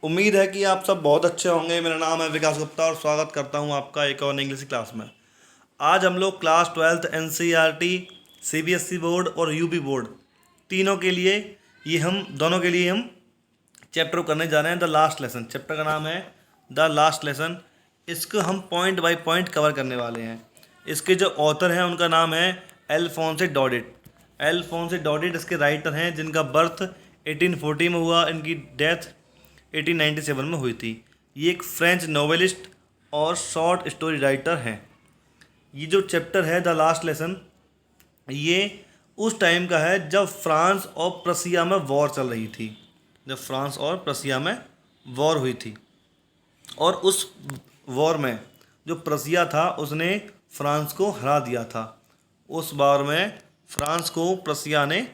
उम्मीद है कि आप सब बहुत अच्छे होंगे। मेरा नाम है विकास गुप्ता और स्वागत करता हूं आपका एक और इंग्लिश क्लास में। आज हम लोग class 12th NCERT, CBSE board और यूपी बोर्ड तीनों के लिए हम दोनों के लिए हम चैप्टर करने जा रहे हैं। द लास्ट लेसन, चैप्टर का नाम है द लास्ट लेसन। इसको हम पॉइंट बाय पॉइंट कवर करने वाले हैं। इसके जो ऑथर हैं उनका नाम है एल्फोंसे डॉडिट। एल्फोंसे डॉडिट इसके राइटर हैं, जिनका बर्थ 1840 में हुआ, इनकी डेथ 1897 में हुई थी। ये एक फ्रेंच नॉवेलिस्ट और शॉर्ट स्टोरी राइटर हैं। ये जो चैप्टर है द लास्ट लेसन, ये उस टाइम का है जब फ्रांस और प्रसिया में वॉर चल रही थी। जब फ्रांस और प्रसिया में वॉर हुई थी, और उस वॉर में जो प्रसिया था उसने फ्रांस को हरा दिया था। उस वॉर में फ्रांस को प्रसिया ने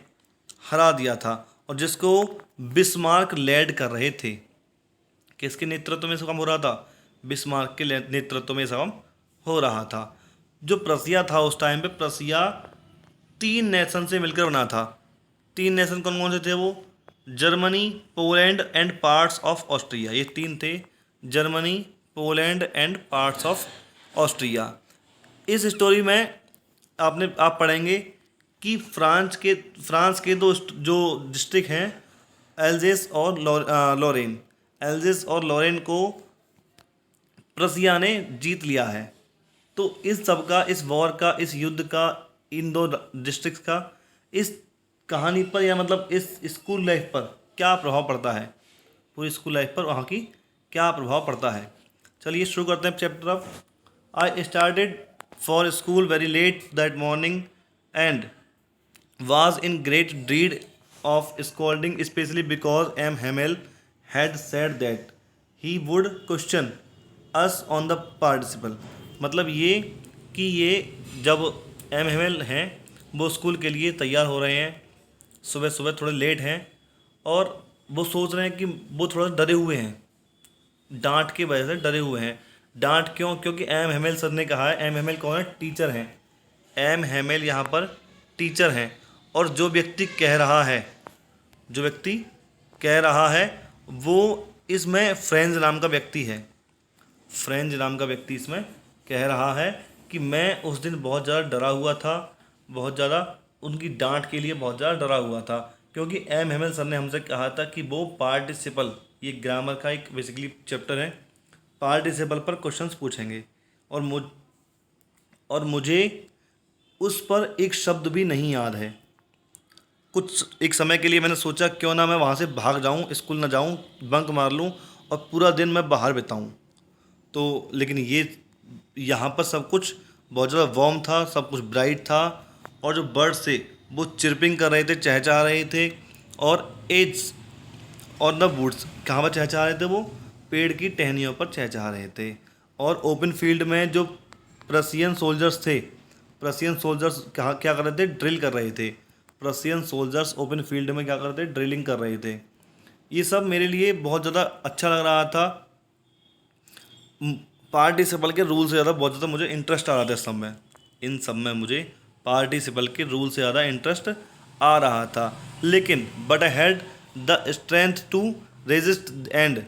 हरा दिया था, और जिसको बिस्मार्क लेड कर रहे थे। किसके नेतृत्व में इसका काम हो रहा था? बिस्मार्क के नेतृत्व में इसका काम हो रहा था। जो प्रसिया था उस टाइम पे, प्रसिया 3 नेशन से मिलकर बना था। 3 नेशन कौन कौन से थे वो? Germany, Poland and parts of Austria. ये 3 थे, Germany, Poland and parts of Austria. इस स्टोरी में आप पढ़ेंगे कि फ्रांस के जो डिस्ट्रिक्ट हैं, एल्जेस और लॉरेन, एल्जेस और लॉरेन को प्रसिया ने जीत लिया है। तो इस सब का, इस वॉर का, इस युद्ध का, इन दो डिस्ट्रिक्ट का, इस कहानी पर या मतलब इस स्कूल लाइफ पर क्या प्रभाव पड़ता है, पूरी स्कूल लाइफ पर वहाँ की क्या प्रभाव पड़ता है। चलिए शुरू करते हैं चैप्टर। अब I started for school very let that morning and was in great dread of scolding, especially because M. Hamel had said that he would question us on the participle। मतलब ये कि ये जब एम हेमल हैं वो school के लिए तैयार हो रहे हैं, सुबह सुबह थोड़े लेट हैं, और वो सोच रहे हैं कि वो थोड़ा डरे हुए हैं, डांट की वजह से डरे हुए हैं। डांट क्यों? क्योंकि एम हेमल सर ने कहा है। एम हेमल कौन है? टीचर हैं। एम हेमल यहाँ पर टीचर हैं, और जो व्यक्ति कह रहा है, जो व्यक्ति कह रहा है वो इसमें फ्रेंज नाम का व्यक्ति है। फ्रेंज नाम का व्यक्ति इसमें कह रहा है कि मैं उस दिन बहुत ज़्यादा डरा हुआ था, बहुत ज़्यादा उनकी डांट के लिए बहुत ज़्यादा डरा हुआ था, क्योंकि एम हेमल सर ने हमसे कहा था कि वो पार्टिसिपल, ये ग्रामर का एक बेसिकली चैप्टर है, पार्टिसिपल पर क्वेश्चंस पूछेंगे, और मुझे उस पर एक शब्द भी नहीं याद है। कुछ एक समय के लिए मैंने सोचा क्यों ना मैं वहाँ से भाग जाऊँ, स्कूल ना जाऊँ, बंक मार लूँ और पूरा दिन मैं बाहर बिताऊँ। तो लेकिन ये यहाँ पर सब कुछ बहुत ज़्यादा वार्म था, सब कुछ ब्राइट था, और जो बर्ड्स थे वो चिरपिंग कर रहे थे, चहचहा रहे थे, और एज और द वुड्स, कहाँ पर चहचहा रहे थे वो? पेड़ की टहनियों पर चहचहा रहे थे। और ओपन फील्ड में जो प्रसियन सोल्जर्स थे, प्रसियन सोल्जर्स क्या कर रहे थे? ड्रिल कर रहे थे। प्रसियन सोल्जर्स ओपन फील्ड में क्या कर रहे थे? ड्रिलिंग कर रहे थे। ये सब मेरे लिए बहुत ज़्यादा अच्छा लग रहा था। पार्टिसिपल के रूल से ज़्यादा बहुत ज़्यादा मुझे इंटरेस्ट आ रहा था इस सब में। इन सब में मुझे पार्टिसिपल के रूल से ज़्यादा इंटरेस्ट आ रहा था। लेकिन but I had the strength to resist and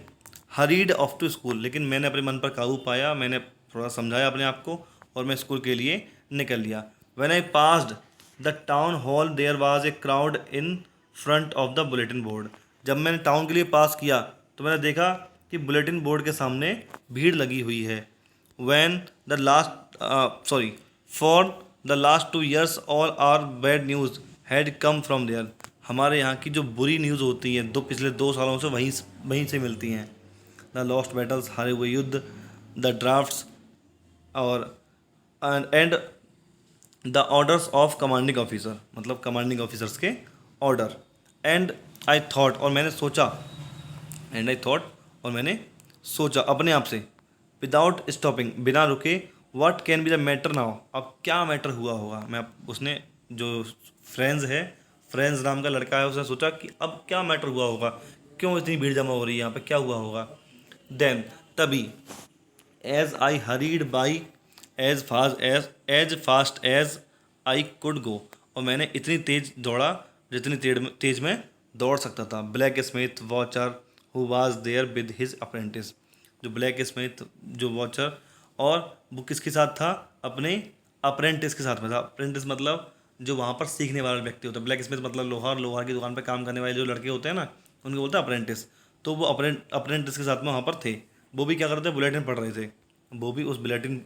hurried off to school. लेकिन मैंने अपने मन पर काबू पाया, मैंने थोड़ा समझाया अपने आप को, और मैं स्कूल के लिए निकल लिया। When I passed the town hall there was a crowd in front of the bulletin board. जब मैंने टाउन के लिए पास किया तो मैंने देखा कि बुलेटिन बोर्ड के सामने भीड़ लगी हुई है। When the last sorry for the last 2 years all are bad news had come from there. हमारे यहाँ की जो बुरी न्यूज़ होती हैं पिछले 2 सालों से वहीं से मिलती हैं। द लॉस्ट बैटल्स, हारे हुए युद्ध, द ड्राफ्ट्स, और and the orders of commanding officer, मतलब कमांडिंग ऑफिसर्स के ऑर्डर। एंड आई थॉट, और मैंने सोचा, एंड आई थॉट, और मैंने सोचा अपने आप से, विदाउट स्टॉपिंग, बिना रुके, what can be the matter now, अब क्या मैटर हुआ होगा। उसने जो फ्रेंड्स है, फ्रेंड्स नाम का लड़का है, उसने सोचा कि अब क्या मैटर हुआ होगा, क्यों इतनी भीड़ जमा हो रही है यहाँ पे, क्या हुआ होगा। देन तभी, as I hurried by as fast as I could go, और मैंने इतनी तेज दौड़ा जितनी तेज में दौड़ सकता था। Blacksmith, watcher, who was there with his apprentice. जो ब्लैक स्मिथ, जो वॉचर, और वो किसके साथ था, अपने अप्रेंटिस के साथ में था। अप्रेंटिस मतलब जो वहाँ पर सीखने वाला व्यक्ति होता है। ब्लैक स्मिथ मतलब लोहार, लोहार की दुकान पर काम करने वाले जो लड़के होते हैं ना, उनको बोलते हैं अप्रेंटिस। तो वो अप्रेंटिस के साथ में वहाँ पर थे। वो भी क्या कर रहे थे, बुलेटिन पढ़ रहे थे। वो भी उस बुलेटिन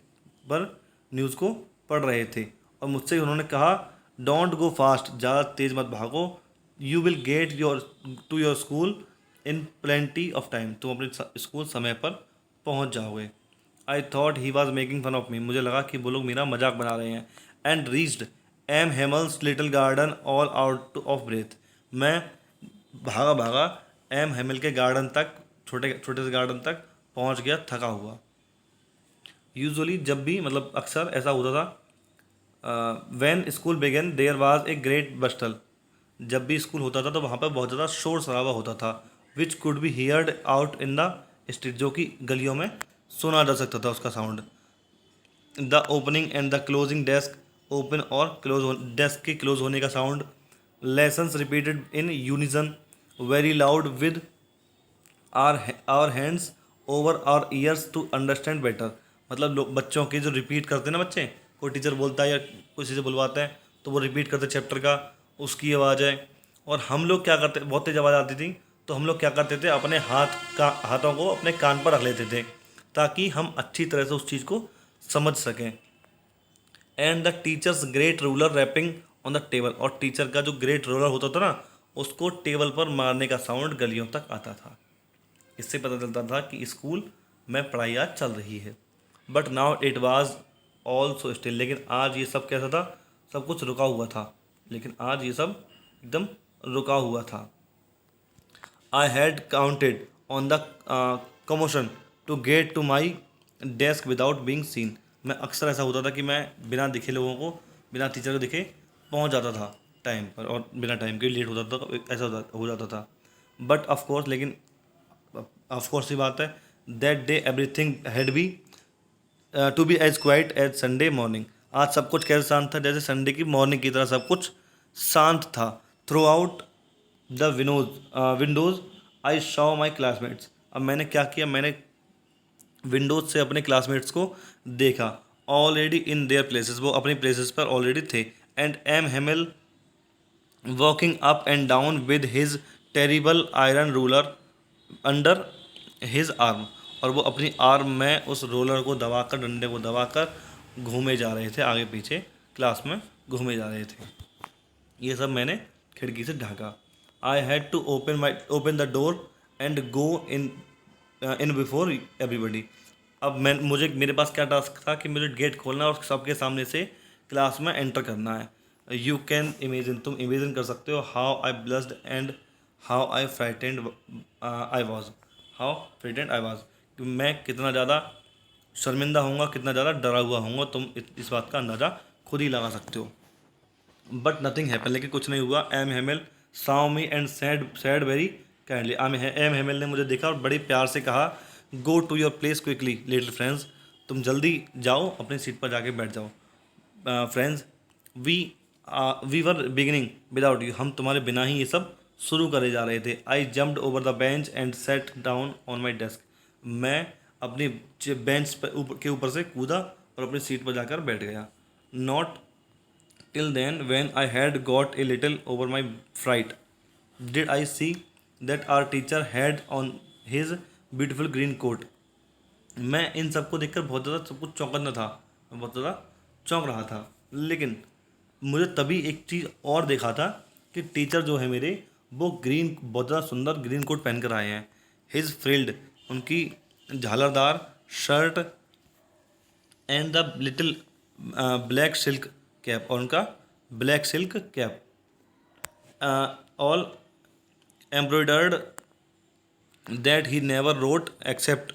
पर न्यूज़ को पढ़ रहे थे। और मुझसे उन्होंने कहा, डोंट गो फास्ट, ज़्यादा तेज़ मत भागो, you will get your school in plenty of time, तुम अपने स्कूल समय पर पहुंच जाओगे। I thought he was making fun of me, मुझे लगा कि वो लोग मेरा मजाक बना रहे हैं। And reached M Hamel's little garden all out of breath, मैं भागा भागा एम हेमल के गार्डन तक, छोटे छोटे से गार्डन तक पहुंच गया थका हुआ। यूजुअली जब भी, मतलब अक्सर ऐसा होता था, when school began there was a great bustle, जब भी स्कूल होता था तो वहाँ पर बहुत ज़्यादा शोर शराबा होता था। Which could be heard out in the street, जो कि गलियों में सुना जा सकता था उसका sound. The opening and the closing desk, open और क्लोज, डेस्क के क्लोज होने का sound. Lessons repeated in unison very loud with our hands over our ears to understand better, मतलब लोग बच्चों के जो रिपीट करते हैं ना, बच्चे कोई टीचर बोलता है या किसी से बुलवाता है तो वो रिपीट करते चैप्टर का, उसकी आवाज़ है। और हम लोग क्या करते, बहुत तेज़ आवाज़ आती थी तो हम लोग क्या करते थे, अपने हाथों को अपने कान पर रख लेते थे ताकि हम अच्छी तरह से उस चीज़ को समझ सकें। And the teachers great ruler rapping on the table, और टीचर का जो ग्रेट रूलर होता था ना, उसको टेबल पर मारने का साउंड गलियों तक आता था। इससे पता चलता था कि स्कूल में पढ़ाई आज चल रही है। But now it was all so still, लेकिन आज ये सब कैसा था, सब कुछ रुका हुआ था। लेकिन आज ये सब एकदम रुका हुआ था। I had counted on the commotion to get to my desk without being seen, मैं अक्सर ऐसा होता था कि मैं बिना दिखे लोगों को, बिना टीचर को दिखे पहुंच जाता था टाइम पर, और बिना टाइम के लेट होता था तो ऐसा हो जाता था। बट ऑफकोर्स, लेकिन ऑफकोर्स ये बात है, that day everything had be to be as quiet as Sunday morning, आज सब कुछ कैसे शांत था, जैसे संडे की मॉर्निंग की तरह सब कुछ शांत था। Through out the Windows I Shaw my classmates, अब मैंने क्या किया, मैंने विंडोज से अपने क्लासमेट्स को देखा। ऑलरेडी इन देयर प्लेसेस, वो अपनी प्लेसेस पर ऑलरेडी थे। And M Hamel walking up and down with his terrible iron ruler under his arm, और वो अपनी आर्म में उस रोलर को दबाकर, डंडे को दबाकर घूमे जा रहे थे, आगे पीछे क्लास में घूमे जा रहे थे। ये सब मैंने खिड़की से ढाका। I had to open the door and go in before everybody, अब मुझे, मेरे पास क्या टास्क था कि मुझे गेट खोलना और सबके सामने से क्लास में एंटर करना है। यू कैन इमेजिन, तुम इमेजिन कर सकते हो, how I blessed and how I frightened I was, how frightened I was, कि मैं कितना ज़्यादा शर्मिंदा होऊंगा, कितना ज़्यादा डरा हुआ होऊंगा, तुम इस बात का अंदाज़ा खुद ही लगा सकते हो। बट नथिंग हैपन, लेकिन कुछ नहीं हुआ। M Hamel saw me and said very kindly, M Hamel ने मुझे देखा और बड़े प्यार से कहा, go to your place quickly little friends, तुम जल्दी जाओ, अपनी सीट पर जाके बैठ जाओ। Friends, we we were beginning without you, हम तुम्हारे बिना ही ये सब शुरू करे जा रहे थे। आई jumped over the bench and set down on my desk, मैं अपनी बेंच के ऊपर से कूदा और अपनी सीट पर जाकर बैठ गया। Not till then, when I had got a little over my fright, did I see that our teacher had on his beautiful green coat, मैं इन सबको देखकर बहुत ज़्यादा सब कुछ चौंकना था, मैं बहुत ज़्यादा चौंक रहा था। लेकिन मुझे तभी एक चीज़ और देखा था कि टीचर जो है मेरे, वो बहुत ज़्यादा सुंदर ग्रीन कोट पहन कर आए हैं। हिज फ्रिल्ड, उनकी झालरदार shirt, and the little black silk cap, और उनका black silk cap, all embroidered that he never wrote except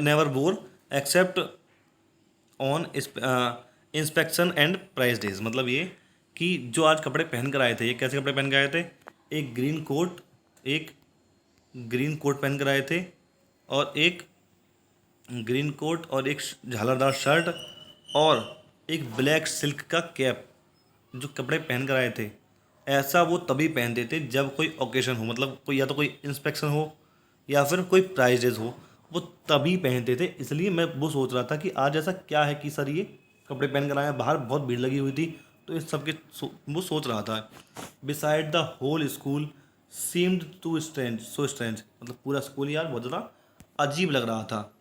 never wore except on inspection and prize days, मतलब ये कि जो आज कपड़े पहन कर आए थे, ये कैसे कपड़े पहन कर आए थे, एक ग्रीन कोट पहन कर आए थे, और एक ग्रीन कोट और एक झालरदार शर्ट और एक ब्लैक सिल्क का कैप, जो कपड़े पहन कर आए थे, ऐसा वो तभी पहनते थे जब कोई ओकेशन हो, मतलब कोई या तो कोई इंस्पेक्शन हो या फिर कोई प्राइजेज हो, वो तभी पहनते थे। इसलिए मैं वो सोच रहा था कि आज ऐसा क्या है कि सर ये कपड़े पहन कर आए हैं। बाहर बहुत भीड़ लगी हुई थी, तो इस सब के वो सोच रहा था। Beside the whole school seemed to strange, so strange, मतलब पूरा स्कूल यार बहुत ज़्यादा अजीब लग रहा था,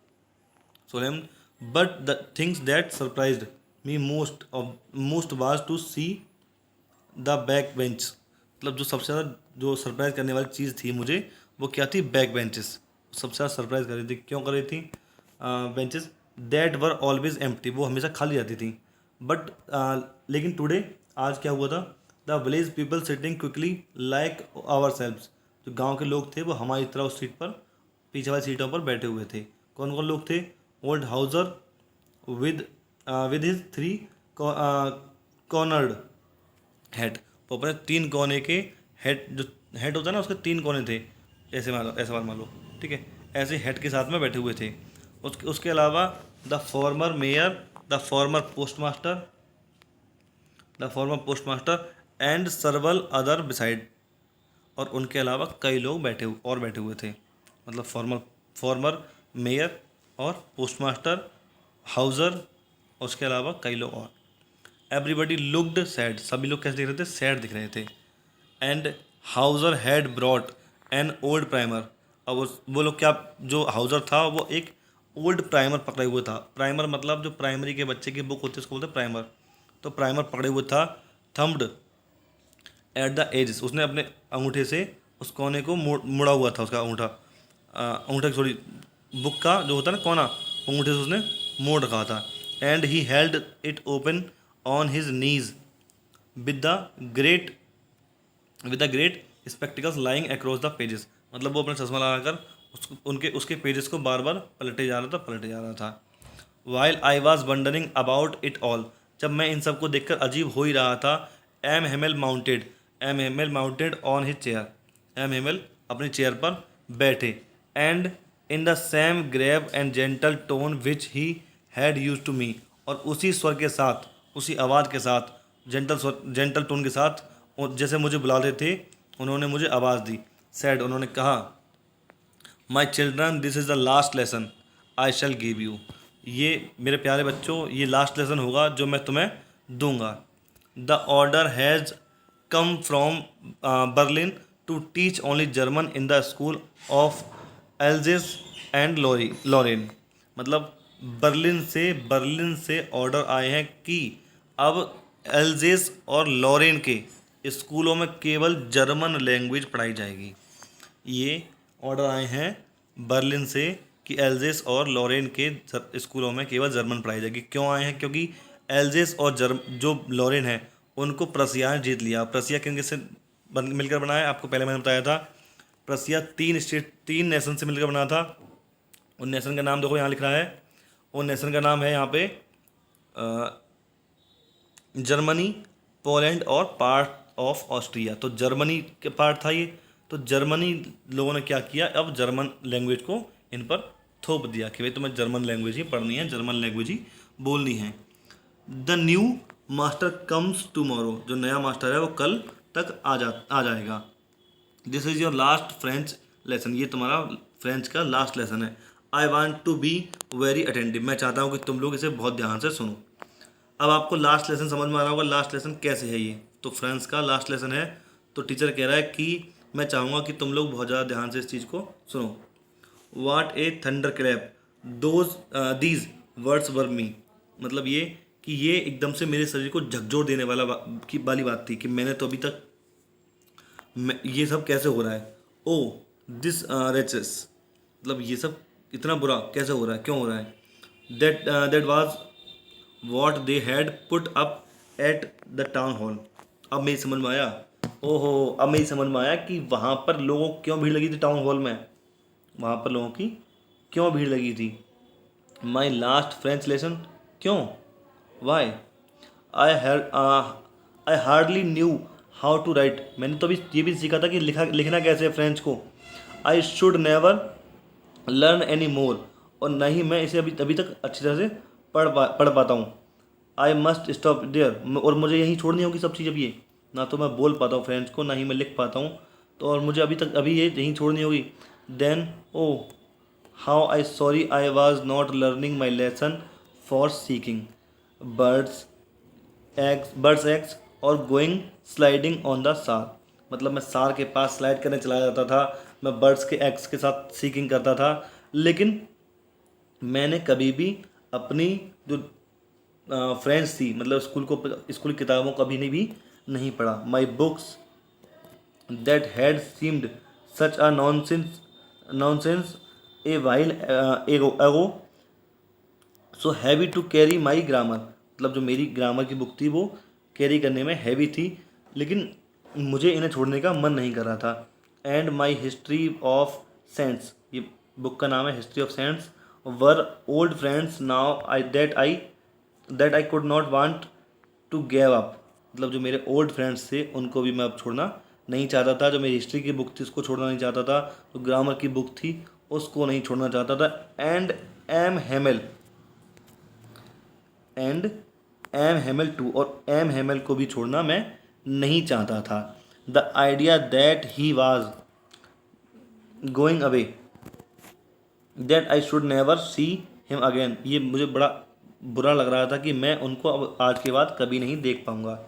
solemn. But the things that surprised me most was to see the back bench, मतलब जो सबसे ज़्यादा जो सरप्राइज करने वाली चीज़ थी मुझे, वो क्या थी? Back benches. सबसे ज़्यादा सरप्राइज कर रही थी। क्यों कर रही थी? Benches that were always empty, वो हमेशा खाली रहती थी। बट लेकिन टुडे, आज क्या हुआ था? The village people sitting quickly like ourselves, जो गाँव के लोग थे वो हमारी तरह उस सीट पर, पीछे वाली सीटों पर बैठे हुए थे। कौन कौन लोग थे? Old Hauser with with his three cornered head, वो अपने तीन कोने के हेड, जो हेड होता है ना उसके तीन कोने थे, ऐसे मान लो, ठीक है, ऐसे हेड के साथ में बैठे हुए थे। उसके अलावा the former mayor, the former postmaster, and सर्वल other beside, और उनके अलावा कई लोग बैठे हुए थे। मतलब फॉर्मर मेयर और पोस्टमास्टर, हाउज़र, उसके अलावा कई लोग और। एवरीबडी लुक्ड सैड, सभी लोग कैसे दिख रहे थे? सैड दिख रहे थे। And Hauser had brought an old primer, अब वो लोग क्या, जो हाउज़र था वो एक ओल्ड प्राइमर पकड़े हुए था। प्राइमर मतलब जो प्राइमरी के बच्चे की बुक होती है उसको बोलते हैं प्राइमर। तो प्राइमर पकड़े हुए था। थम्ब्ड एट द एजेस, उसने अपने अंगूठे से उस कोने को मुड़ा हुआ था, उसका अंगूठा, अंगूठा सॉरी, बुक का जो होता है ना कोना, अंगूठे से उसने मोड़ रखा था। And he held it open on his knees with the great spectacles lying across the pages, मतलब वो अपना चश्मा लगाकर उसके पेजेस को बार बार पलटे जा रहा था। While I was wondering about it all, जब मैं इन सब को देखकर अजीब हो ही रहा था। M Hamel mounted on his chair, M Hamel अपनी चेयर पर बैठे। And in the same grave and gentle tone which he had use to me, और उसी स्वर के साथ, उसी आवाज़ के साथ, जेंटल टोन के साथ, और जैसे मुझे बुलाते थे उन्होंने मुझे आवाज़ दी। सैड, उन्होंने कहा, my children this is the last lesson I shell give you, ये मेरे प्यारे बच्चों ये लास्ट लेसन होगा जो मैं तुम्हें दूंगा। The order has come from Berlin to teach only German in the school of Alsace and Lorraine, मतलब बर्लिन से ऑर्डर आए हैं कि अब एल्जेस और लॉरेन के स्कूलों में केवल जर्मन लैंग्वेज पढ़ाई जाएगी। ये ऑर्डर आए हैं बर्लिन से कि एल्जेस और लॉरेन के स्कूलों में केवल जर्मन पढ़ाई जाएगी। क्यों आए हैं? क्योंकि एल्जेस और जो लॉरेन है उनको प्रसिया ने जीत लिया। प्रसिया किन से मिलकर बना है? आपको पहले मैंने बताया था, प्रसिया तीन नेशन से मिलकर बना था। उन नेशन का नाम देखो यहाँ लिख रहा है, उन नेशन का नाम है यहाँ पे जर्मनी, पोलैंड और पार्ट ऑफ ऑस्ट्रिया। तो जर्मनी के पार्ट था ये, तो जर्मनी लोगों ने क्या किया, अब जर्मन लैंग्वेज को इन पर थोप दिया कि भाई तुम्हें जर्मन लैंग्वेज ही पढ़नी है, जर्मन लैंग्वेज ही बोलनी है। The new master comes tomorrow, जो नया मास्टर है वो कल तक आ जाएगा। This is your last French lesson, ये तुम्हारा फ्रेंच का लास्ट लेसन है। I want to be very attentive, मैं चाहता हूँ कि तुम लोग इसे बहुत ध्यान से सुनो। अब आपको लास्ट लेसन समझ में आ रहा होगा, लास्ट लेसन कैसे है ये, तो फ्रेंच का लास्ट लेसन है। तो टीचर कह रहा है कि मैं चाहूँगा कि तुम लोग बहुत ज़्यादा ध्यान से इस चीज़ को सुनो। What a thunderclap these words were me, मतलब ये कि ये एकदम से मेरे शरीर को झकझोर देने वाली बात थी कि मैंने तो अभी तक ये सब कैसे हो रहा है। ओ दिस रेचेस, मतलब ये सब इतना बुरा कैसे हो रहा है, क्यों हो रहा है। That was what they had put up at the town hall, अब मेरी समझ में आया, ओहो अब मेरी समझ में आया कि वहाँ पर लोगों को क्यों भीड़ लगी थी टाउन हॉल में, वहाँ पर लोगों की क्यों भीड़ लगी थी। माई लास्ट फ्रेंच लेसन, क्यों, why, I hardly knew how to write, मैंने तो अभी ये भी सीखा था कि लिखना कैसे है फ्रेंच को। I should never learn any more, और ना ही मैं इसे अभी तक अच्छी तरह से पढ़ पाता हूँ। आई मस्ट स्टॉप देयर, और मुझे यहीं छोड़नी होगी सब चीज़ अब ये, ना तो मैं बोल पाता हूँ फ्रेंच को, ना ही मैं लिख पाता हूँ। तो और मुझे अभी ये यहीं छोड़नी होगी। Then oh how I sorry I was not learning my lesson for seeking birds birds eggs और going sliding on the Saar. मतलब मैं सार के पास स्लाइड करने चला जाता था, मैं बर्ड्स के एग्स के साथ सीकिंग करता था, लेकिन मैंने कभी भी अपनी जो फ्रेंड्स थी, मतलब स्कूल की किताबों कभी नहीं पढ़ा। My books that had seemed such a nonsense a while ago so heavy to carry my grammar. मतलब जो मेरी ग्रामर की बुक थी वो कैरी करने में हैवी थी, लेकिन मुझे इन्हें छोड़ने का मन नहीं कर रहा था। And my history of saints, ये बुक का नाम है history of saints, were old friends now that I could not want to give up. मतलब जो मेरे ओल्ड फ्रेंड्स थे उनको भी मैं अब छोड़ना नहीं चाहता था। जो मेरी हिस्ट्री की बुक थी उसको छोड़ना नहीं चाहता था, जो ग्रामर की बुक थी उसको नहीं छोड़ना चाहता था। एंड एम हेमल टू, और एम हेमल को भी छोड़ना मैं नहीं चाहता था। The idea that he was going away that I should never see him again, ये मुझे बड़ा बुरा लग रहा था कि मैं उनको अब आज के बाद कभी नहीं देख पाऊँगा।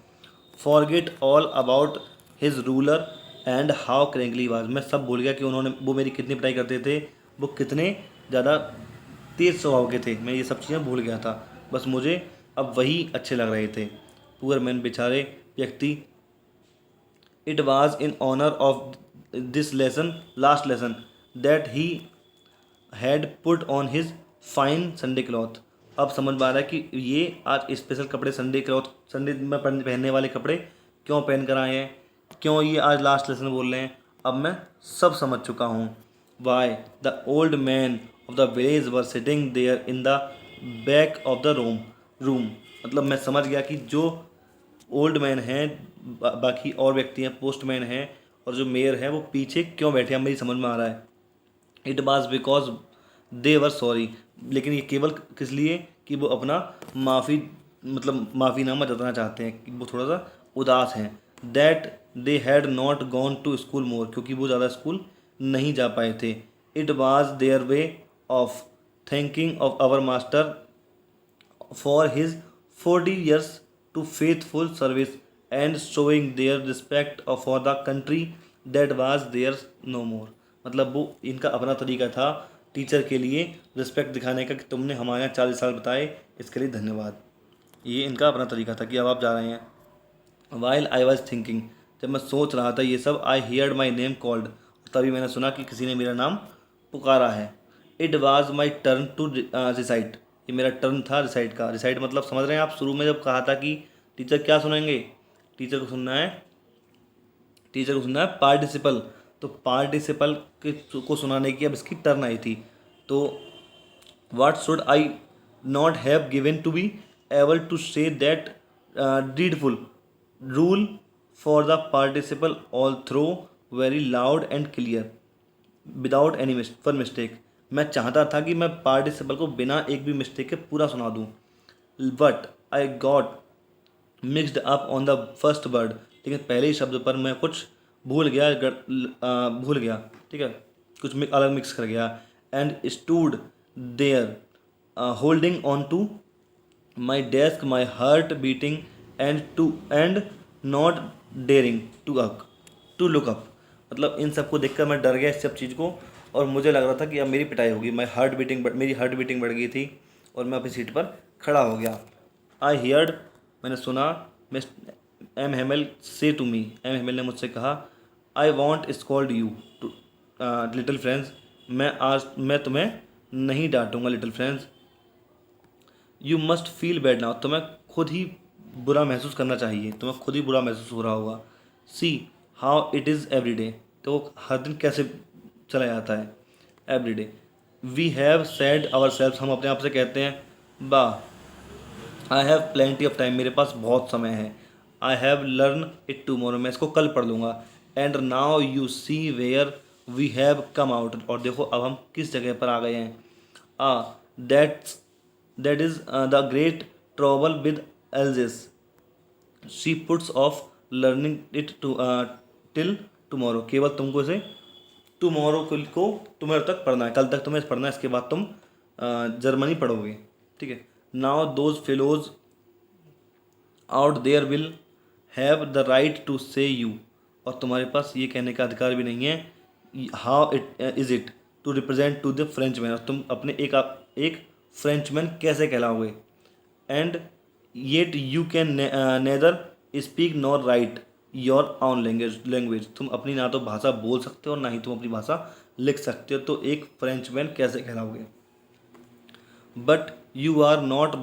Forget all about his ruler and how crankily was, मैं सब भूल गया कि वो मेरी कितनी पिटाई करते थे, वो कितने ज़्यादा तेज स्वभाव के थे, मैं ये सब चीज़ें भूल गया था। बस मुझे अब वही अच्छे लग रहे थे। पुअर मैन, बेचारे व्यक्ति। It was in honour of this lesson last lesson that he had put on his fine Sunday cloth. अब समझ में आ रहा है कि ये आज स्पेशल कपड़े संडे में पहनने वाले कपड़े क्यों पहन कर आए हैं, क्यों ये आज लास्ट लेसन बोल रहे हैं। अब मैं सब समझ चुका हूँ। Why the old man of the village were sitting there in the back of the room. मतलब मैं समझ गया कि जो ओल्ड मैन हैं, बाकी और व्यक्ति हैं, पोस्टमैन हैं और जो मेयर हैं, वो पीछे क्यों बैठे हैं, मेरी समझ में आ रहा है। It was because they were sorry, लेकिन ये केवल किस लिए कि वो अपना माफ़ीनामा जताना चाहते हैं कि वो थोड़ा सा उदास हैं। That they had not gone to school more, क्योंकि वो ज़्यादा स्कूल नहीं जा पाए थे। It was their way of thanking of our master for his 40 years to faithful service and showing their respect for the country that was theirs no more। मतलब वो इनका अपना तरीका था टीचर के लिए रिस्पेक्ट दिखाने का कि तुमने हमारे यहाँ 40 साल बताए, इसके लिए धन्यवाद। ये इनका अपना तरीका था कि अब आप जा रहे हैं। वाइल आई वॉज थिंकिंग, जब मैं सोच रहा था ये सब, आई हियर्ड माई नेम कॉल्ड, तभी मैंने सुना कि किसी ने मेरा नाम पुकारा है। It was my turn to recite, ये मेरा टर्न था रिसाइट का। रिसाइट मतलब समझ रहे हैं आप, शुरू में जब कहा था कि टीचर क्या सुनेंगे, टीचर को सुनना है पार्टिसिपल, तो पार्टिसिपल को सुनाने की अब इसकी टर्न आई थी। तो what should I not have given to be able to say that dreadful rule for the participle all through very loud and clear without any mistake. मैं चाहता था कि मैं पार्टिसिपल को बिना एक भी मिस्टेक के पूरा सुना दूं, but I got mixed up on the first word, लेकिन पहले ही शब्द पर मैं कुछ भूल गया, ठीक है, कुछ अलग मिक्स कर गया। And stood there holding on to my desk, my heart beating and not daring to look up. मतलब इन सबको देखकर मैं डर गया, इस सब चीज़ को, और मुझे लग रहा था कि अब मेरी पिटाई होगी। मेरी हार्ट बीटिंग बढ़ गई थी और मैं अपनी सीट पर खड़ा हो गया। आई हियर्ड, मैंने सुना, मिस एम हेमल से टू मी, एम हेमल ने मुझसे कहा, I won't scold you too little friends, मैं तुम्हें नहीं डांटूंगा little friends. You must feel bad now, तुम्हें खुद ही बुरा महसूस करना चाहिए, तुम्हें खुद ही बुरा महसूस हो रहा होगा। See how it is every day, तो हर दिन कैसे चला जाता है every day. We have said ourself, हम अपने आप से कहते हैं, I have plenty of time, मेरे पास बहुत समय है। I have learn it tomorrow, मैं इसको कल पढ़ लूँगा। And now you see where we have come out, और देखो अब हम किस जगह पर आ गए हैं। That is the great trouble with Alsace, she puts off learning it till tomorrow, केवल तुमको इसे टुमारो को तुम्हें तक पढ़ना है, कल तक तुम्हें पढ़ना है, इसके बाद तुम जर्मनी पढ़ोगे, ठीक है। Now those fellows out there will have the right to say you, और तुम्हारे पास ये कहने का अधिकार भी नहीं है how it is it to represent to the French man, और तुम अपने एक फ्रेंचमैन कैसे कहलाओगे। And yet you can neither speak nor write your own language, तुम अपनी ना तो भाषा बोल सकते हो और ना ही तुम अपनी भाषा लिख सकते हो, तो एक फ्रेंचमैन कैसे कहलाओगे। But you are not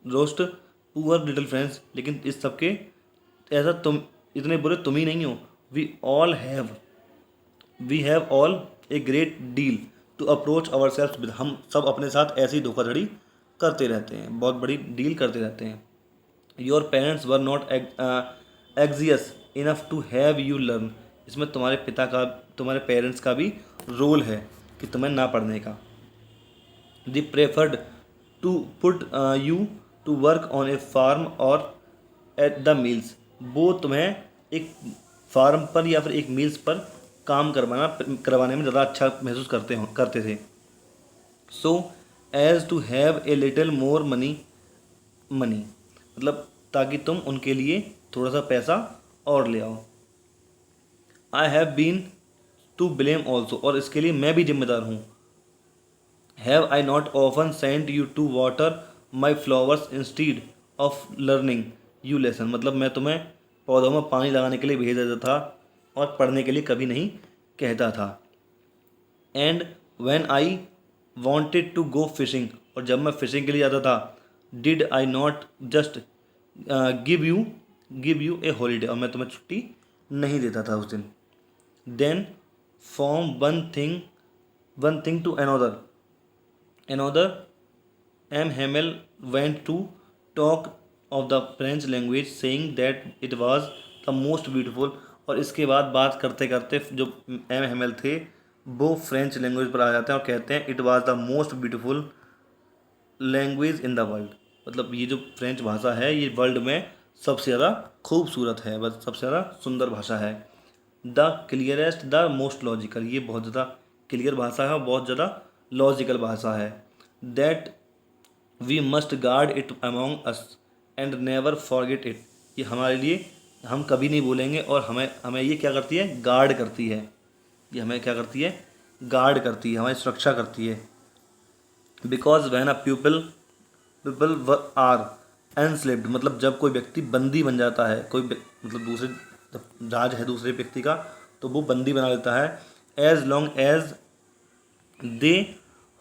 worst poor little friends, लेकिन इस सबके ऐसा तुम इतने बुरे तुम ही नहीं हो। We have all a great deal to approach ourself with, हम सब अपने साथ ऐसी धोखाधड़ी करते रहते हैं, बहुत बड़ी डील करते रहते हैं। Your parents were not anxious enough to have you learn, इसमें तुम्हारे पेरेंट्स का भी रोल है कि तुम्हें ना पढ़ने का। They preferred to put you to work on a farm और एट द मिल्स, वो तुम्हें एक फार्म पर या फिर एक मिल्स पर काम करवाने में ज़्यादा अच्छा महसूस करते थे। So as to have a little more money, मतलब ताकि तुम उनके लिए थोड़ा सा पैसा और ले आओ। I have been to blame also, और इसके लिए मैं भी जिम्मेदार हूँ। Have I not often sent you to water my flowers instead of learning you lesson, मतलब मैं तुम्हें पौधों में पानी लगाने के लिए भेज देता था और पढ़ने के लिए कभी नहीं कहता था। And when I wanted to go fishing, और जब मैं फिशिंग के लिए जाता था, did I not just give you a holiday, और मैं तुम्हें छुट्टी नहीं देता था उस दिन। Then from one thing to another M. Hamel went to talk of the French language saying that it was the most beautiful, और इसके बाद बात करते करते जो एम हेमल थे वो फ्रेंच लैंग्वेज पर आ जाते हैं और कहते हैं it was the most beautiful language in the world, मतलब ये जो फ्रेंच भाषा है ये वर्ल्ड में सबसे ज़्यादा खूबसूरत है, बस सबसे ज़्यादा सुंदर भाषा है। The clearest the most logical, ये बहुत ज़्यादा क्लियर भाषा है और बहुत ज़्यादा लॉजिकल भाषा है। That we must guard it among us and never forget it, ये हमारे लिए हम कभी नहीं बोलेंगे और हमें ये क्या करती है, गार्ड करती है, ये हमें क्या करती है, गार्ड करती है, हमारी सुरक्षा करती है। Because when a people are enslaved, मतलब जब कोई व्यक्ति बंदी बन जाता है, मतलब दूसरे राज है दूसरे व्यक्ति का तो वो बंदी बना लेता है। As long as they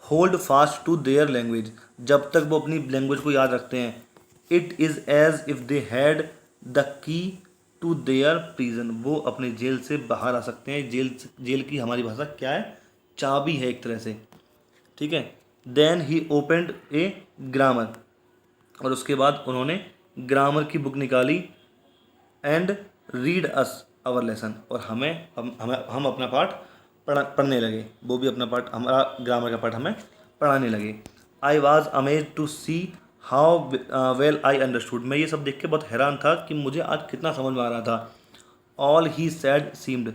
hold fast to their language, जब तक वो अपनी लैंग्वेज को याद रखते हैं। It is as if they had the key to their prison, वो अपने जेल से बाहर आ सकते हैं। जेल की हमारी भाषा क्या है, चाबी है एक तरह से, ठीक है। Then he opened a grammar, और उसके बाद उन्होंने ग्रामर की बुक निकाली। And read us our lesson, और हम अपना पाठ पढ़ने लगे, वो भी अपना पाठ, हमारा ग्रामर का पाठ हमें पढ़ाने लगे। I was amaze to see how well I understood, मैं ये सब देख के बहुत हैरान था कि मुझे आज कितना समझ में आ रहा था। All he said seemed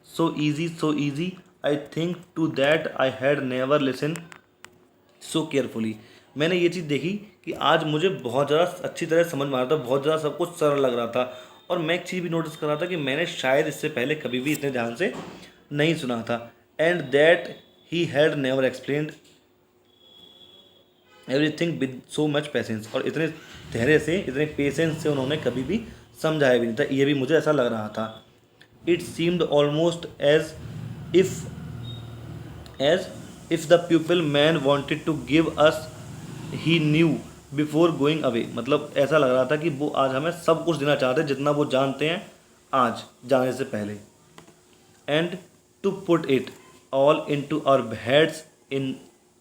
so easy I think too that I had never listen so carefully, मैंने ये चीज़ देखी कि आज मुझे बहुत ज़्यादा अच्छी तरह समझ में आ रहा था, बहुत ज़्यादा सब कुछ सरल लग रहा था। और मैं एक चीज़ भी नोटिस कर रहा था कि मैंने शायद इससे पहले कभी भी इतने ध्यान से नहीं सुना था। And that he had never explained everything with so much patience, और इतने धैर्य से, इतने पेशेंस से उन्होंने कभी भी समझाया भी नहीं था, ये भी मुझे ऐसा लग रहा था। It seemed almost as if the people man wanted to give us he knew before going away, मतलब ऐसा लग रहा था कि वो आज हमें सब कुछ देना चाहते हैं जितना वो जानते हैं आज जाने से पहले। And to put it all into our heads in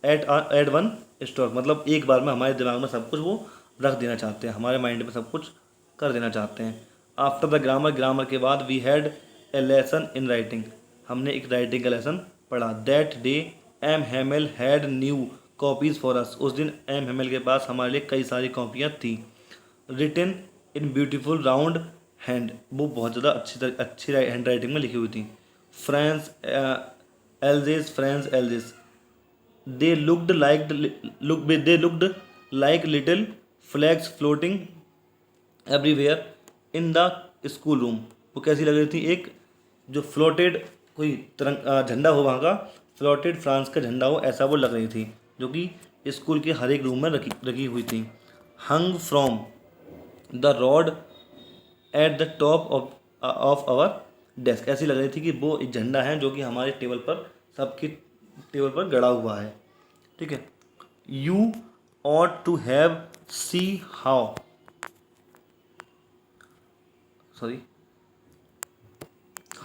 at one stroke, मतलब एक बार में हमारे दिमाग में सब कुछ वो रख देना चाहते हैं, हमारे माइंड में सब कुछ कर देना चाहते हैं। आफ्टर द ग्रामर के बाद we had a lesson in writing, हमने एक राइटिंग का लेसन पढ़ा। That day M Hamel had new copies for us, उस दिन एम हेमल के पास हमारे लिए कई सारी कॉपियाँ थी। Written in beautiful round hand, वो बहुत ज़्यादा अच्छी हैंड राइटिंग में लिखी हुई थी। France Alsace, France Alsace, they looked like they looked like little flags floating everywhere in the school room. वो कैसी लग रही थी, एक जो फ्लोटेड कोई झंडा हो वहाँ का, फ्लोटेड फ्रांस का झंडा हो, ऐसा वो लग रही थी, जो कि स्कूल के हर एक रूम में रखी रखी हुई थी। Hung from the rod at the top of our desk, ऐसी लग रही थी कि वो एक झंडा है जो कि हमारे टेबल पर, सबकी टेबल पर गड़ा हुआ है। ठीक है। You ought to have see how, sorry,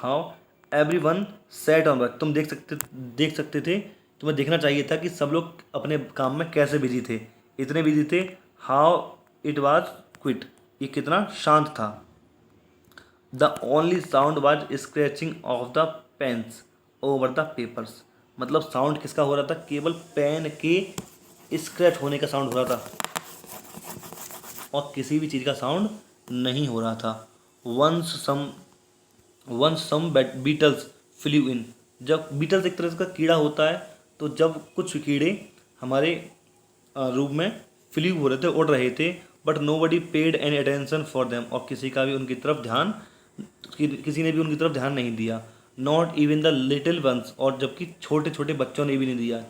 how everyone set on work, तुम देख सकते थे, तुम्हें देखना चाहिए था कि सब लोग अपने काम में कैसे बिजी थे, इतने बिजी थे। हाउ इट वॉज क्विट, ये कितना शांत था। The only sound was scratching of the pens over the papers, मतलब साउंड किसका हो रहा था, केवल पेन के स्क्रैच होने का साउंड हो रहा था और किसी भी चीज़ का साउंड नहीं हो रहा था। वंस सम बीटल्स फ्लू इन, जब बीटल्स एक तरह का कीड़ा होता है, तो जब कुछ कीड़े हमारे रूम में फ्लू हो रहे थे, उड़ रहे थे, but nobody paid any attention for them, और किसी का भी उनकी तरफ ध्यान, किसी ने भी उनकी तरफ ध्यान नहीं दिया। Not even the little ones, और जबकि छोटे छोटे बच्चों ने भी नहीं दिया।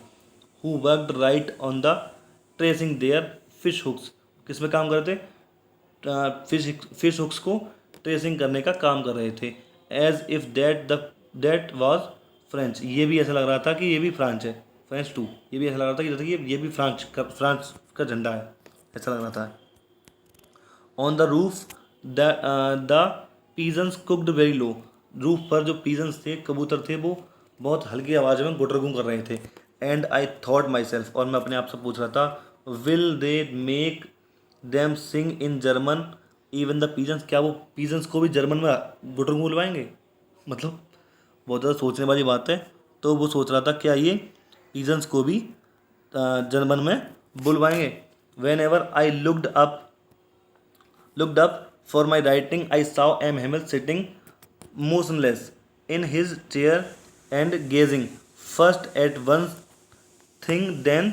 Who worked right on the tracing their fish hooks, किस में काम कर रहे थे, फिश हुक्स को ट्रेसिंग करने का काम कर रहे थे। As if that was French, ये भी ऐसा लग रहा था कि ये भी फ्रांच है, फ्रेंच टू, ये भी ऐसा लग रहा था कि जैसे कि ये भी फ्रांस का झंडा है, ऐसा लग रहा था। On the roof the pigeons cooked very low, roof पर जो पीजन्स थे, कबूतर थे, वो बहुत हल्की आवाज़ में गुटरगुं कर रहे थे। And I thought myself, और मैं अपने आप से पूछ रहा था, will they make them sing in German even the pigeons, क्या वो पीजन्स को भी जर्मन में गुटरगुं बुलवाएंगे, मतलब बहुत ज़्यादा सोचने वाली बात है। तो वो सोच रहा था क्या ये पीजन्स को भी जर्मन में बुलवाएंगे। Whenever I looked up for my writing, I saw M. Hamel sitting motionless in his chair and gazing first at one thing, then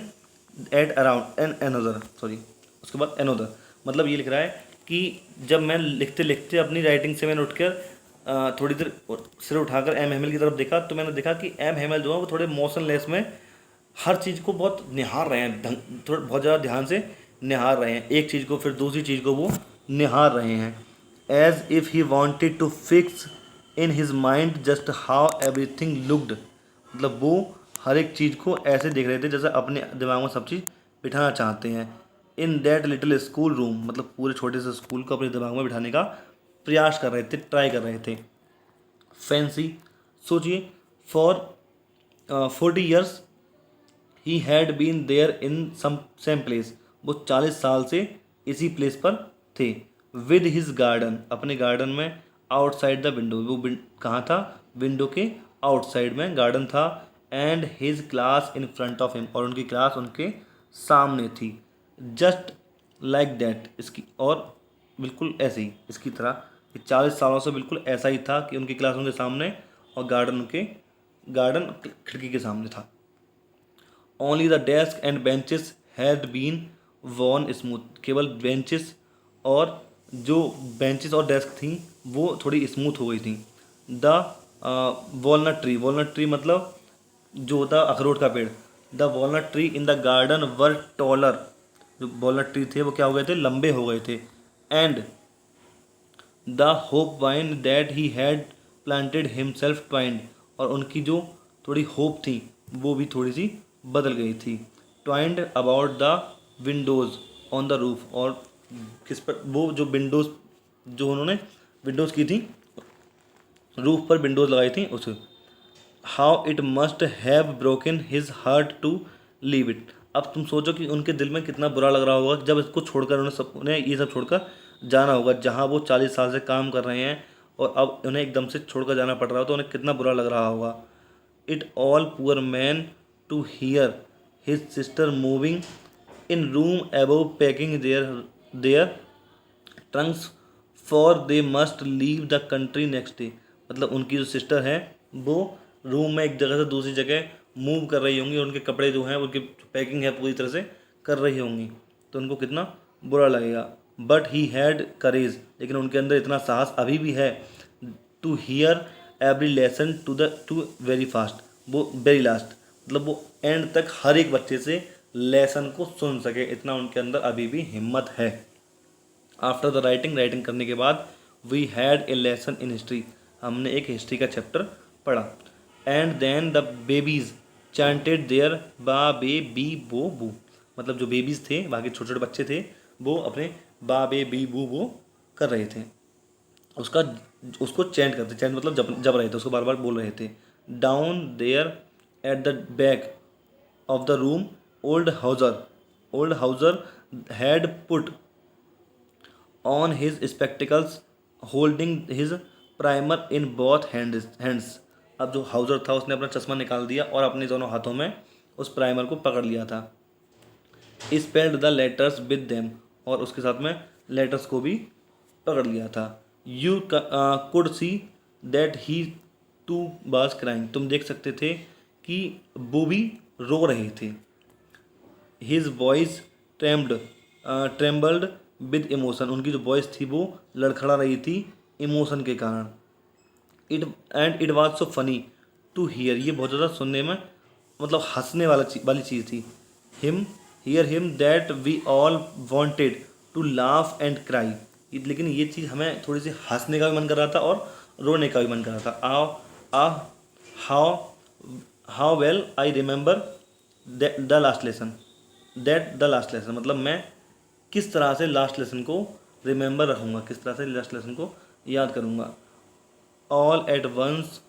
at around and another. Sorry, उसके बाद another, मतलब ये लिख रहा है कि जब मैं लिखते लिखते अपनी राइटिंग से मैंने उठकर थोड़ी देर सिर उठाकर एम हेमल की तरफ देखा, तो मैंने देखा कि एम हेमल जो है वो थोड़े मोशनलेस में हर चीज़ को बहुत निहार रहे हैं, थोड़ा बहुत ज़्यादा ध्यान से निहार रहे हैं, एक चीज़ को फिर दूसरी चीज़ को वो निहार रहे हैं। As if he wanted to fix in his mind just how everything looked, मतलब वो हर एक चीज़ को ऐसे देख रहे थे जैसे अपने दिमाग में सब चीज़ बिठाना चाहते हैं। In that little school room, मतलब पूरे छोटे से स्कूल को अपने दिमाग में बिठाने का प्रयास कर रहे थे, ट्राई कर रहे थे। फैंसी, सोचिए, for 40 years he had been there in some same place, वो 40 साल से इसी प्लेस पर थे। विद हिज गार्डन, अपने गार्डन में, आउटसाइड द विंडो, वो कहाँ था, विंडो के आउटसाइड में गार्डन था। And his class in front of him, और उनकी क्लास उनके सामने थी। जस्ट लाइक दैट, इसकी और बिल्कुल ऐसे ही, इसकी तरह 40 सालों से बिल्कुल ऐसा ही था कि उनकी क्लास उनके सामने और गार्डन खिड़की के सामने था। Only the desk and benches had been worn smooth, केवल बेंचेस और डेस्क थी वो थोड़ी स्मूथ हो गई थी। द वॉलनट ट्री मतलब जो होता अखरोट का पेड़, the walnut tree in the garden were taller, जो वॉलनट ट्री थे वो क्या हो गए थे, लंबे हो गए थे। And the hope wine that he had planted himself twined, और उनकी जो थोड़ी होप थी वो भी थोड़ी सी बदल गई थी। Twined about the Windows on the roof, और किस पर, वो जो विंडोज़, जो उन्होंने विंडोज़ की थी, रूफ पर विंडोज़ लगाई थी उसे। How it must have broken his heart to leave it, अब तुम सोचो कि उनके दिल में कितना बुरा लग रहा होगा जब इसको छोड़कर उन्हें ये सब छोड़कर जाना होगा, जहाँ वो 40 साल से काम कर रहे हैं और अब उन्हें एकदम से छोड़कर जाना पड़ रहा हो, तो उन्हें कितना बुरा लग रहा होगा। It all poor man to hear his sister moving in room above packing their trunks for they must leave the country next day. मतलब उनकी जो सिस्टर है वो रूम में एक जगह से दूसरी जगह मूव कर रही होंगी, उनके कपड़े जो हैं उनकी पैकिंग है पूरी तरह से कर रही होंगी, तो उनको कितना बुरा लगेगा। बट ही हैड करेज, लेकिन उनके अंदर इतना साहस अभी भी है, to hear every lesson to very fast, वो वेरी लास्ट, मतलब वो एंड तक हर एक बच्चे से लेसन को सुन सके, इतना उनके अंदर अभी भी हिम्मत है। आफ्टर द राइटिंग करने के बाद we had a lesson in history, हमने एक हिस्ट्री का चैप्टर पढ़ा। And then the babies chanted their ba be B बो बू, मतलब जो बेबीज़ थे, बाकी छोटे छोटे बच्चे थे, वो अपने बा बे बी बू बो कर रहे थे, उसको चैंट करते, चैंट मतलब जप रहे थे, उसको बार बार बोल रहे थे। Down there at the back of the room old Hauser had put on his spectacles holding his primer in both hands. अब जो हाउजर था उसने अपना चश्मा निकाल दिया और अपने दोनों हाथों में उस प्राइमर को पकड़ लिया था। Spelled the letters with them, और उसके साथ में लेटर्स को भी पकड़ लिया था। You could see that he too was crying, तुम देख सकते थे कि वो भी रो रहे थे। His voice trembled with emotion, उनकी जो वॉइस थी वो लड़खड़ा रही थी इमोशन के कारण। It was so funny to hear, ये बहुत ज़्यादा सुनने में मतलब हंसने वाली चीज़ थी। Him that we all wanted to laugh and cry, लेकिन ये चीज़ हमें थोड़ी सी हंसने का भी मन कर रहा था और रोने का भी मन कर रहा था। How well I remember the last lesson, मतलब मैं किस तरह से लास्ट लेसन को रिमेंबर रखूँगा, किस तरह से लास्ट लेसन को याद करूँगा। All at once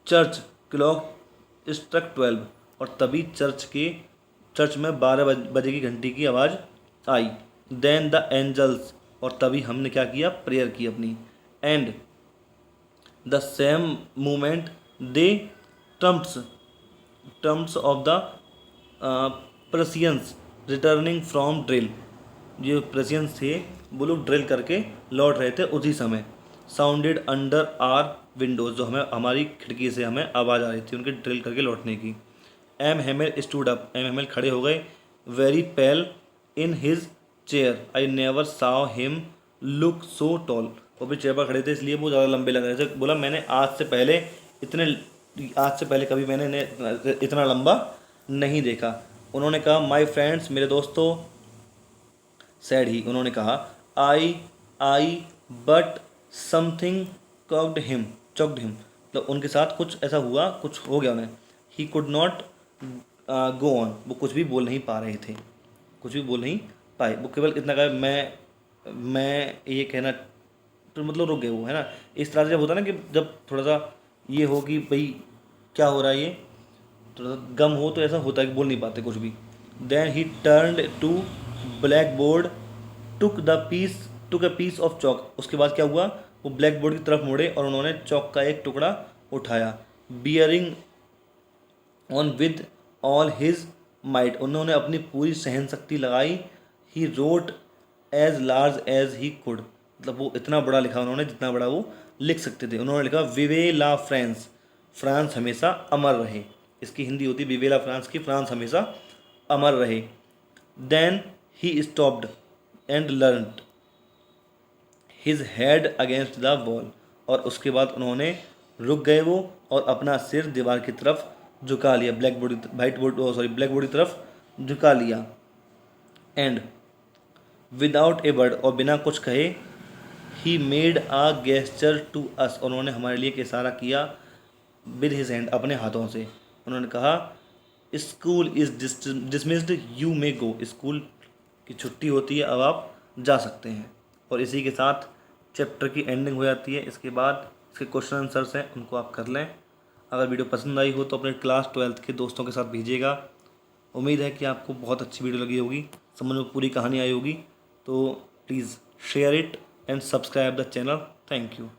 church clock struck 12, और तभी चर्च में 12 बजे की घंटी की आवाज़ आई। देन द एंजल्स, और तभी हमने क्या किया, प्रेयर की अपनी। And the same moment the trumpets of the Prussians returning from drill, जो प्रसियंस थे वो लोग ड्रिल करके लौट रहे थे उसी समय। साउंडेड अंडर आर विंडोज, जो हमें हमारी खिड़की से हमें आवाज़ आ रही थी उनके ड्रिल करके लौटने की। M Hemal stood up, M Hemal खड़े हो गए। Very pail in his chair, I never Sao him look so tall, वो भी चेयर पर खड़े थे इसलिए वो ज़्यादा लंबे लग रहे थे। बोला मैंने आज से पहले कभी मैंने इन्हें इतना लंबा नहीं देखा। उन्होंने कहा माई फ्रेंड्स, मेरे दोस्तों, सैड ही, उन्होंने कहा आई बट समथिंग चॉक्ड हिम, मतलब उनके साथ कुछ ऐसा हुआ, कुछ हो गया उन्हें। He could not go on, वो कुछ भी बोल नहीं पा रहे थे, कुछ भी बोल नहीं पाए, वो केवल इतना कहा मैं ये कहना, तो मतलब रुक गए वो, है ना। इस तरह से जब होता है ना कि जब थोड़ा सा ये हो कि भाई क्या हो रहा है, ये थोड़ा सा गम हो, तो ऐसा होता है कि बोल नहीं पाते कुछ भी। Then he turned to blackboard took a piece of chalk, उसके बाद क्या हुआ, वो ब्लैक बोर्ड की तरफ मुड़े और उन्होंने चौक का एक टुकड़ा उठाया। Bearing on with all his might, उन्होंने अपनी पूरी सहन शक्ति लगाई। He wrote as large as he could, मतलब वो इतना बड़ा लिखा उन्होंने जितना बड़ा वो लिख सकते थे। उन्होंने लिखा विवे ला फ्रांस, फ्रांस हमेशा अमर रहे, इसकी हिंदी होती विवे ला फ्रांस की, फ्रांस हमेशा अमर रहे। Then he stopped and leaned his head against the wall, और उसके बाद उन्होंने रुक गए वो और अपना सिर दीवार की तरफ झुका लिया, ब्लैक बोर्ड की तरफ झुका लिया। एंड विदाउट ए वर्ड, और बिना कुछ कहे, he made a gesture to us, उन्होंने हमारे लिए एक इशारा किया विद हिज हैंड, अपने हाथों से। उन्होंने कहा school is dismissed, you may go, school की छुट्टी होती है, अब आप जा सकते हैं। और इसी के साथ चैप्टर की एंडिंग हो जाती है। इसके बाद इसके क्वेश्चन आंसर्स हैं, उनको आप कर लें। अगर वीडियो पसंद आई हो तो अपने क्लास 12th के दोस्तों के साथ भेजिएगा। उम्मीद है कि आपको बहुत अच्छी वीडियो लगी होगी, समझ में पूरी कहानी आई होगी। तो please share it and subscribe the channel. Thank you.